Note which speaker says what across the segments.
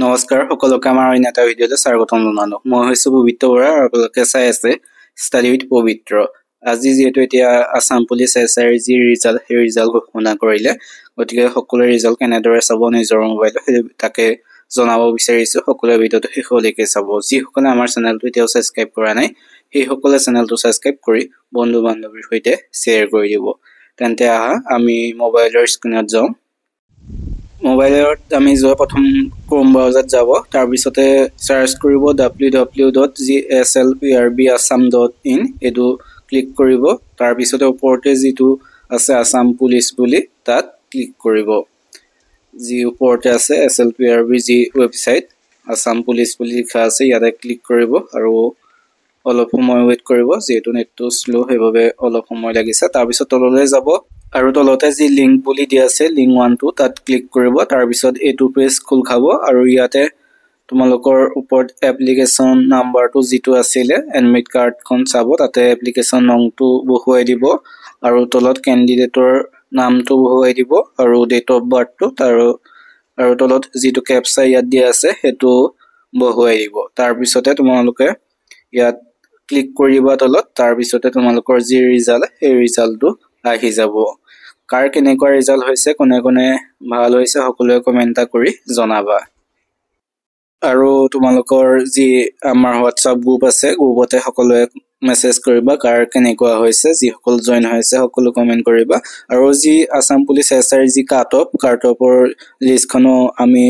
Speaker 1: নমস্কাৰ সকলোকে আমাৰ অন্য এটা ভিডিঅ'তে স্বাগতম জনালো। মই হৈছো পবিত্ৰ বৰা আৰু আপোনালোকে চাই আছে ষ্টাডি উইথ পবিত্ৰ। আজি যিহেতু এতিয়া আছাম পুলিচ এছআইৰ যি ৰিজাল্ট সেই ৰিজাল্ট ঘোষণা কৰিলে, গতিকে সকলোৰে ৰিজাল্ট কেনেদৰে চাব নিজৰ মোবাইলত তাকে জনাব বিচাৰিছো। সকলোৰে ভিডিঅ'টো শেষলৈকে চাব। যিসকলে আমাৰ চেনেলটো এতিয়াও ছাবস্ক্ৰাইব কৰা নাই সেইসকলে চেনেলটো ছাবস্ক্ৰাইব কৰি বন্ধু বান্ধৱীৰ সৈতে শ্বেয়াৰ কৰি দিব। তেন্তে আহা আমি মোবাইলৰ স্ক্ৰীনত যাওঁ। মোবাইলত আমি যোৱা প্ৰথম ক্ৰোম ব্ৰাউজাৰত যাব, তাৰপিছতে চাৰ্চ কৰিব www.gslprbassam.in এইটো ক্লিক কৰিব। তাৰপিছতে ওপৰতে যিটো আছে আছাম পুলিচ বুলি তাত ক্লিক কৰিব। যি ওপৰতে আছে SLPRB যি ৱেবছাইট আছাম পুলিচ বুলি লিখা আছে ইয়াতে ক্লিক কৰিব আৰু অলপ সময় ৱেইট কৰিব, যিহেতু নেটটো শ্ল' সেইবাবে অলপ সময় লাগিছে। তাৰপিছত তললৈ যাব আৰু তলতে যি লিংক বুলি দিয়া আছে লিংক 1 তাত ক্লিক কৰিব। তাৰপিছত এইটো পেজ খোল খাব আৰু ইয়াতে তোমালোকৰ ওপৰত এপ্লিকেশ্যন নাম্বাৰটো যিটো আছিলে এডমিট কাৰ্ডখন চাব, তাতে এপ্লিকেশ্যন নংটো বহুৱাই দিব আৰু তলত কেণ্ডিডেটৰ নামটো বহুৱাই দিব আৰু ডেট অফ বাৰ্থটো আৰু তলত যিটো কেপচা ইয়াত দিয়া আছে সেইটো বহুৱাই দিব। তাৰপিছতে তোমালোকে ইয়াত ক্লিক কৰিবা তলত, তাৰপিছতে তোমালোকৰ যি ৰিজাল্ট সেই ৰিজাল্টটো আহি যাব। কাৰ কেনেকুৱা ৰিজাল্ট হৈছে, কোনে কোনে ভাল হৈছে সকলোৱে কমেণ্ট কৰি জনাবা। আৰু তোমালোকৰ যি আমাৰ হোৱাটছআপ গ্ৰুপ আছে গ্ৰুপতে সকলোৱে মেছেজ কৰিবা কাৰ কেনেকুৱা হৈছে। যিসকল জইন হৈছে সকলো কমেণ্ট কৰিবা। আৰু যি আছাম পুলিচ এছআইৰ যি কাট অফৰ লিষ্টখনো আমি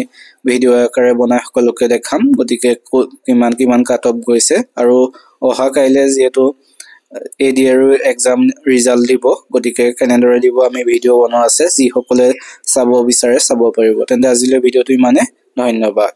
Speaker 1: ভিডিঅ' আকাৰে বনাই সকলোকে দেখাম, গতিকে কিমান কাট অফ গৈছে। আৰু অহা কাইলৈ যিহেতু ADR এক্সাম ৰিজাল্ট দিব, গতিকে কেনেদৰে দিব আমি ভিডিঅ' বনোৱা আছে, যিসকলে চাব বিচাৰে চাব পাৰিব। তেন্তে আজিলৈ ভিডিঅ'টো ইমানে, ধন্যবাদ।